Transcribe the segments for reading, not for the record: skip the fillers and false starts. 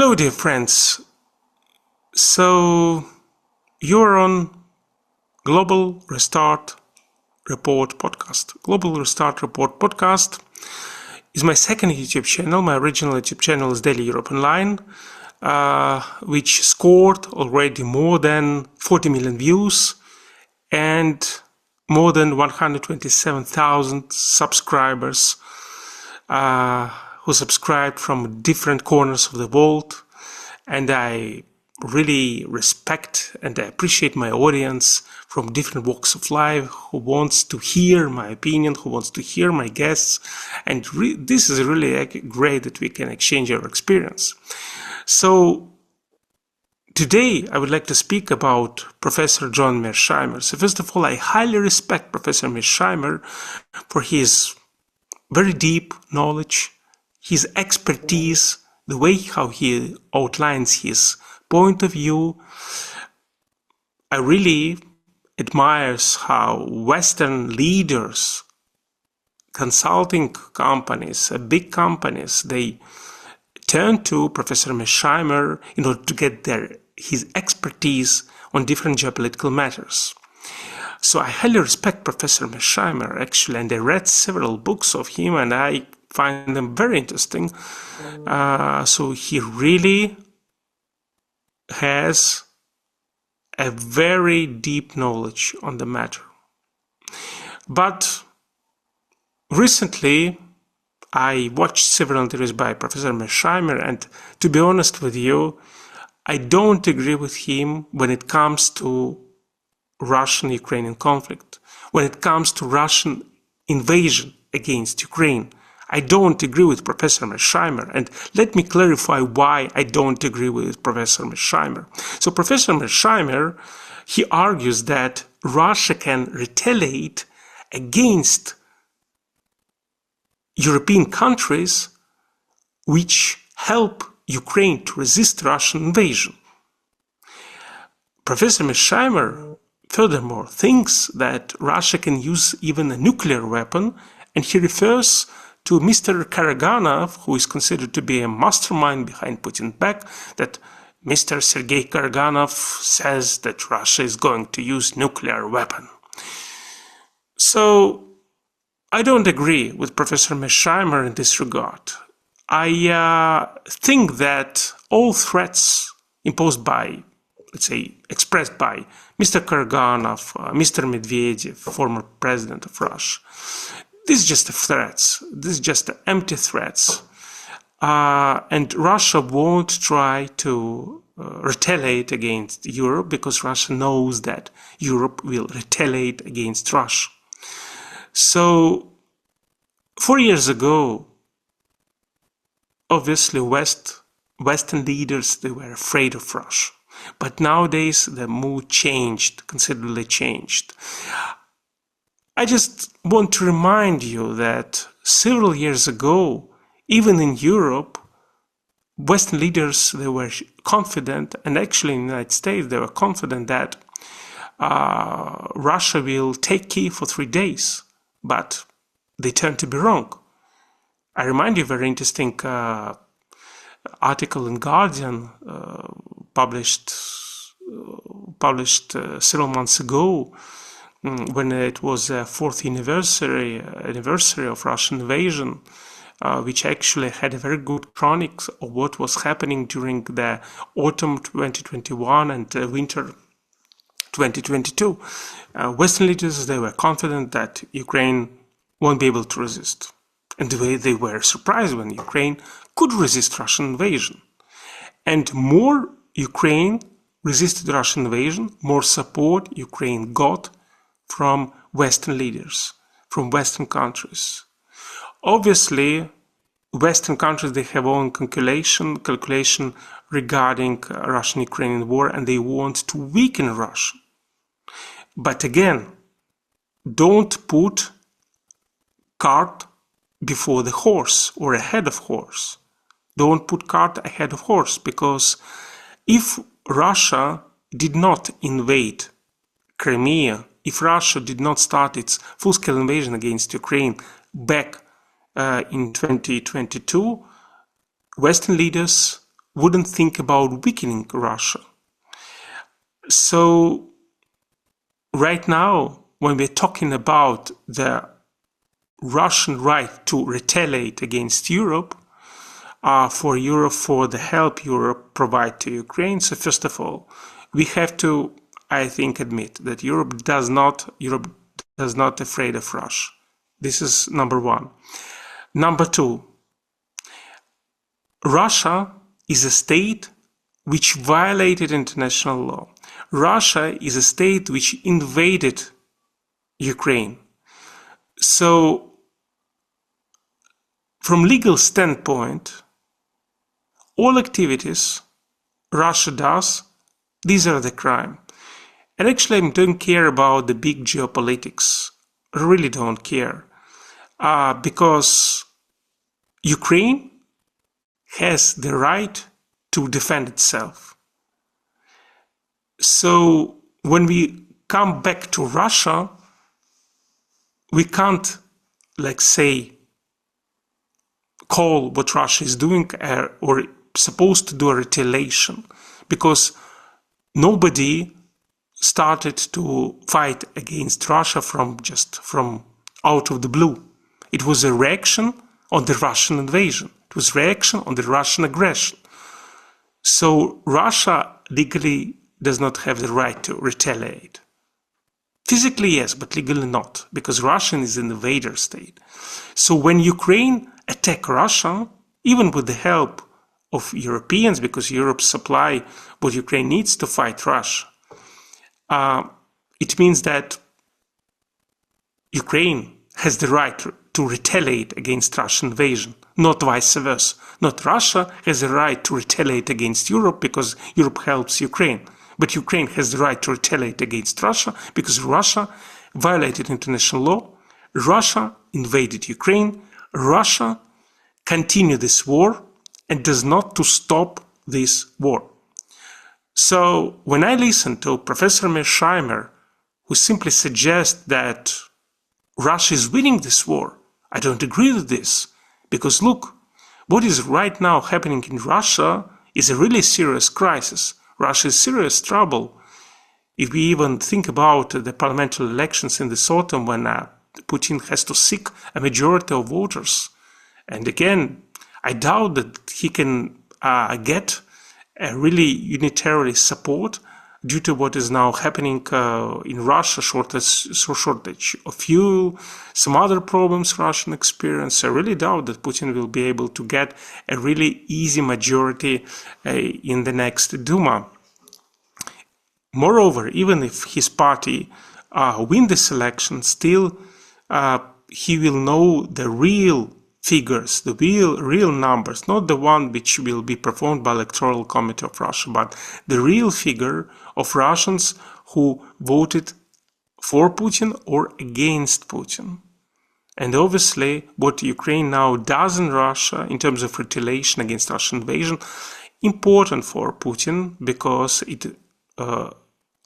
Hello, dear friends. So, you're on Global Restart Report podcast. Global Restart Report podcast is my second YouTube channel. My original YouTube channel is Daily Europe Online, which scored already more than 40 million views and more than 127,000 subscribers who subscribed from different corners of the world. And I really respect and I appreciate my audience from different walks of life who wants to hear my opinion, who wants to hear my guests. And this is really great that we can exchange our experience. So today I would like to speak about Professor John Mearsheimer. So first of all, I highly respect Professor Mearsheimer for his very deep knowledge, his expertise, the way how he outlines his point of view. I really admire how Western leaders, consulting companies, big companies, they turn to Professor Mearsheimer in order to get his expertise on different geopolitical matters. So I highly respect Professor Mearsheimer, actually, and I read several books of him and I find them very interesting. So he really has a very deep knowledge on the matter. But recently, I watched several interviews by Professor Mearsheimer, and to be honest with you, I don't agree with him when it comes to Russian-Ukrainian conflict, when it comes to Russian invasion against Ukraine. I don't agree with Professor Mearsheimer, and let me clarify why I don't agree with Professor Mearsheimer. So Professor Mearsheimer, he argues that Russia can retaliate against European countries which help Ukraine to resist Russian invasion. Professor Mearsheimer, furthermore, thinks that Russia can use even a nuclear weapon, and he refers to Mr. Karaganov, who is considered to be a mastermind behind Putin's back, that Mr. Sergey Karaganov says that Russia is going to use nuclear weapon. So I don't agree with Professor Mearsheimer in this regard. I think that all threats imposed by, let's say, expressed by Mr. Karaganov, Mr. Medvedev, former president of Russia, these are just threats. These are just empty threats. And Russia won't try to retaliate against Europe because Russia knows that Europe will retaliate against Russia. So 4 years ago, obviously Western leaders, they were afraid of Russia. But nowadays the mood changed, considerably changed. I just want to remind you that several years ago, even in Europe, Western leaders, they were confident, and actually in the United States, they were confident that Russia will take Kyiv for 3 days, but they turned to be wrong. I remind you a very interesting article in Guardian published several months ago, when it was the 4th anniversary of Russian invasion, which actually had a very good chronicle of what was happening during the autumn 2021 and winter 2022. Western leaders, they were confident that Ukraine won't be able to resist. And they were surprised when Ukraine could resist Russian invasion. And more Ukraine resisted Russian invasion, more support Ukraine got from Western leaders, from Western countries. Obviously, Western countries, they have own calculation regarding Russian-Ukrainian war, and they want to weaken Russia. But again, don't put cart before the horse or ahead of horse. Don't put cart ahead of horse, because if Russia did not invade Crimea, if Russia did not start its full-scale invasion against Ukraine back in 2022, Western leaders wouldn't think about weakening Russia. So right now, when we're talking about the Russian right to retaliate against Europe, for the help Europe provide to Ukraine. So first of all, we have to, I think, admit that Europe does not afraid of Russia. This is number one. Number two, Russia is a state which violated international law. Russia is a state which invaded Ukraine. So, from legal standpoint, all activities Russia does, these are the crime. And actually, I don't care about the big geopolitics. I really don't care. Because Ukraine has the right to defend itself. So when we come back to Russia, we can't, like, say, call what Russia is doing or supposed to do a retaliation, because nobody started to fight against Russia from out of the blue. It was a reaction on the Russian invasion. It was a reaction on the Russian aggression. So Russia legally does not have the right to retaliate. Physically, yes, but legally not, because Russia is an invader state. So when Ukraine attack Russia, even with the help of Europeans, because Europe supply what Ukraine needs to fight Russia, it means that Ukraine has the right to retaliate against Russian invasion, not vice versa. Not Russia has the right to retaliate against Europe because Europe helps Ukraine. But Ukraine has the right to retaliate against Russia because Russia violated international law. Russia invaded Ukraine. Russia continued this war and does not to stop this war. So when I listen to Professor Mearsheimer, who simply suggests that Russia is winning this war, I don't agree with this. Because look, what is right now happening in Russia is a really serious crisis. Russia is serious trouble. If we even think about the parliamentary elections in this autumn when Putin has to seek a majority of voters. And again, I doubt that he can get a really unitarily support due to what is now happening in Russia, shortage of fuel, some other problems Russian experience. I really doubt that Putin will be able to get a really easy majority in the next Duma. Moreover, even if his party win this election, still he will know the real figures, the real numbers, not the one which will be performed by Electoral Committee of Russia, but the real figure of Russians who voted for Putin or against Putin. And obviously, what Ukraine now does in Russia in terms of retaliation against Russian invasion, important for Putin because it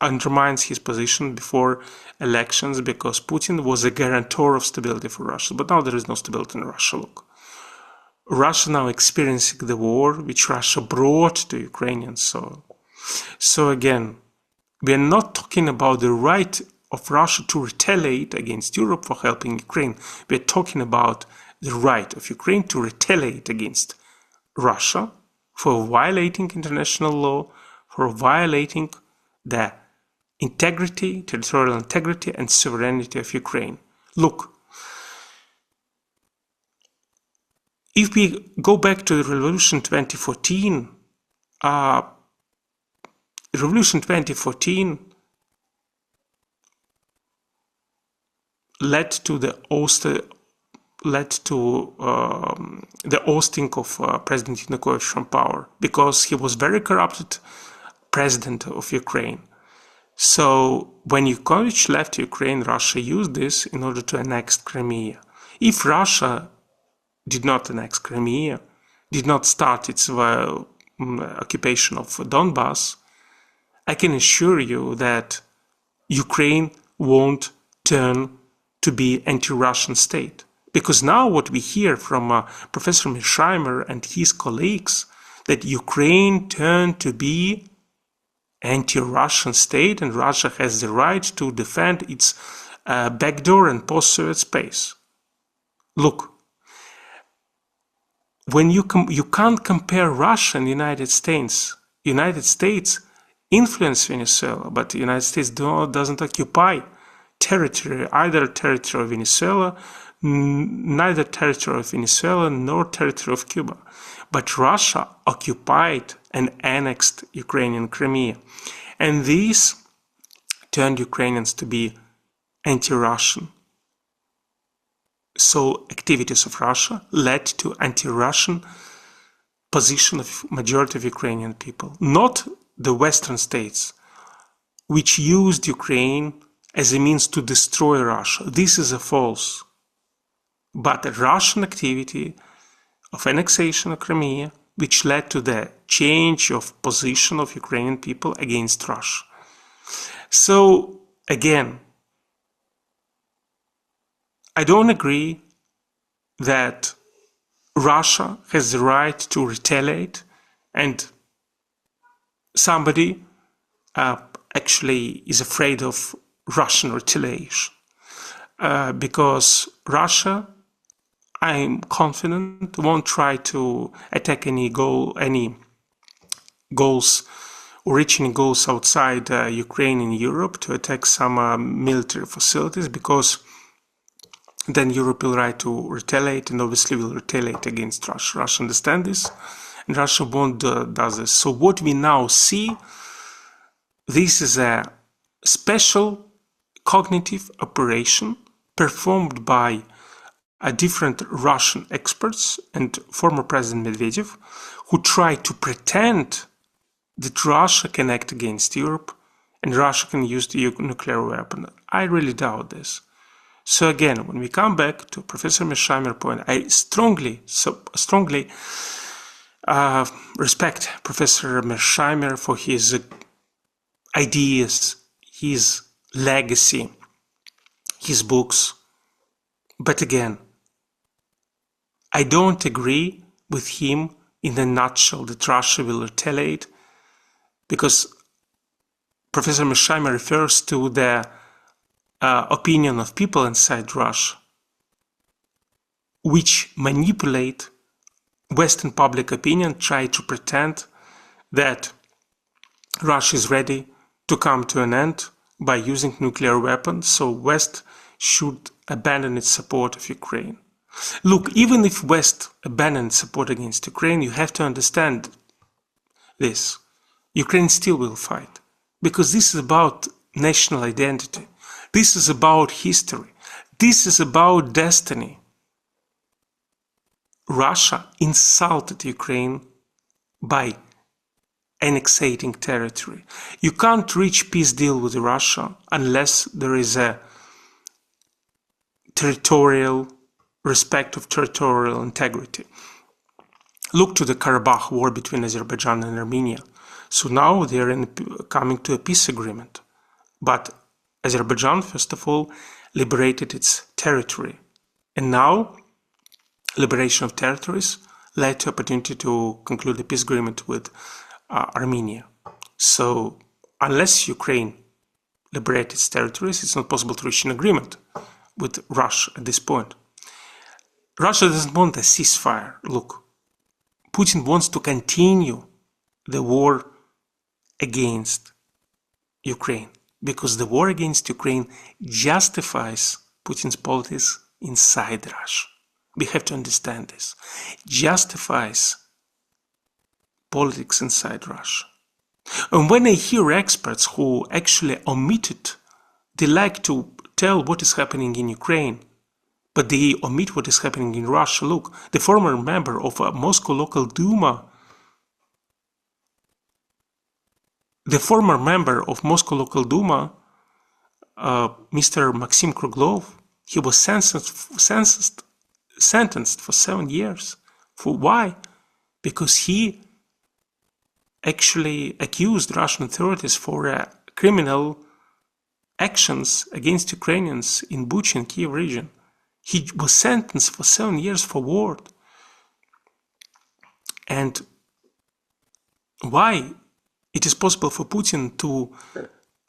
undermines his position before elections, because Putin was a guarantor of stability for Russia. But now there is no stability in Russia. Look, Russia now experiencing the war which Russia brought to Ukrainians. So again, we are not talking about the right of Russia to retaliate against Europe for helping Ukraine. We are talking about the right of Ukraine to retaliate against Russia for violating international law, for violating the integrity, territorial integrity and sovereignty of Ukraine. Look, if we go back to the Revolution 2014, Revolution 2014 led to the ousting of President Yanukovych from power, because he was very corrupted president of Ukraine. So when Yanukovych left Ukraine, Russia used this in order to annex Crimea. If Russia did not annex Crimea, did not start its occupation of Donbass, I can assure you that Ukraine won't turn to be anti-Russian state. Because now what we hear from Professor Mearsheimer and his colleagues, that Ukraine turned to be anti-Russian state and Russia has the right to defend its backdoor and post-Soviet space. Look, when you can't compare Russia and the United States. United States influence Venezuela, but the United States doesn't occupy territory, either territory of Venezuela, neither territory of Venezuela nor territory of Cuba. But Russia occupied and annexed Ukrainian Crimea. And this turned Ukrainians to be anti-Russian. So activities of Russia led to anti-Russian position of majority of Ukrainian people, not the Western states, which used Ukraine as a means to destroy Russia. This is a false. But a Russian activity of annexation of Crimea, which led to the change of position of Ukrainian people against Russia. So, again, I don't agree that Russia has the right to retaliate and somebody actually is afraid of Russian retaliation because Russia, I'm confident, won't try to attack any goals or reach any goals outside Ukraine and Europe to attack some military facilities, because then Europe will try to retaliate and obviously will retaliate against Russia. Russia understands this and Russia won't do this. So what we now see, this is a special cognitive operation performed by different Russian experts and former President Medvedev, who try to pretend that Russia can act against Europe and Russia can use the nuclear weapon. I really doubt this. So again, when we come back to Professor Mearsheimer's point, I strongly respect Professor Mearsheimer for his ideas, his legacy, his books. But again, I don't agree with him in a nutshell that Russia will retaliate, because Professor Mearsheimer refers to the opinion of people inside Russia, which manipulate Western public opinion, try to pretend that Russia is ready to come to an end by using nuclear weapons, so West should abandon its support of Ukraine. Look, even if West abandons support against Ukraine, you have to understand this. Ukraine still will fight, because this is about national identity. This is about history. This is about destiny. Russia insulted Ukraine by annexating territory. You can't reach peace deal with Russia unless there is a territorial respect of territorial integrity. Look to the Karabakh war between Azerbaijan and Armenia. So now they are coming to a peace agreement. But Azerbaijan, first of all, liberated its territory. And now, liberation of territories led to opportunity to conclude a peace agreement with Armenia. So, unless Ukraine liberates its territories, it's not possible to reach an agreement with Russia at this point. Russia doesn't want a ceasefire. Look, Putin wants to continue the war against Ukraine, because the war against Ukraine justifies Putin's politics inside Russia. We have to understand this. Justifies politics inside Russia. And when I hear experts who actually omitted, they like to tell what is happening in Ukraine, but they omit what is happening in Russia. Look, the former member of Moscow local Duma, Mr. Maxim Kruglov, he was sentenced for 7 years. For why? Because he actually accused Russian authorities for criminal actions against Ukrainians in Bucha and Kyiv region. He was sentenced for 7 years for war. And why it is possible for Putin to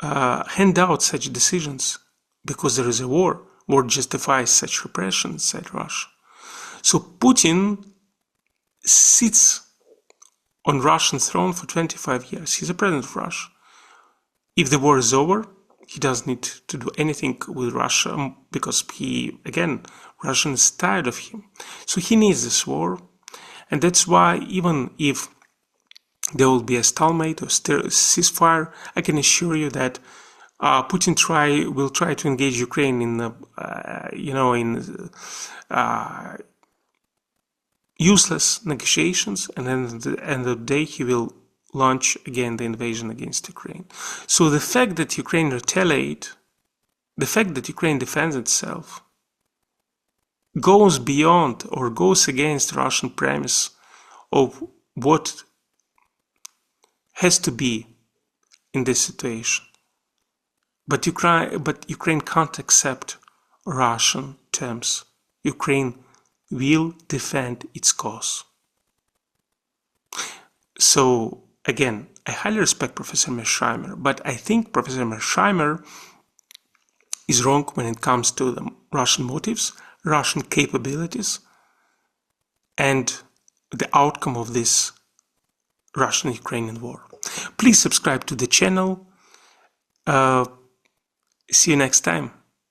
hand out such decisions, because there is a war. War justifies such repression inside Russia. So Putin sits on Russian throne for 25 years. He's the president of Russia. If the war is over, he doesn't need to do anything with Russia because Russia is tired of him. So he needs this war. And that's why even if there will be a stalemate or ceasefire, I can assure you that Putin will try to engage Ukraine in useless negotiations, and then at the end of the day he will launch again the invasion against Ukraine. So the fact that Ukraine retaliate, the fact that Ukraine defends itself, goes beyond or goes against Russian premise of what has to be in this situation. But Ukraine can't accept Russian terms. Ukraine will defend its cause. So again, I highly respect Professor Mearsheimer, but I think Professor Mearsheimer is wrong when it comes to the Russian motives, Russian capabilities, and the outcome of this Russian-Ukrainian war. Please subscribe to the channel. See you next time.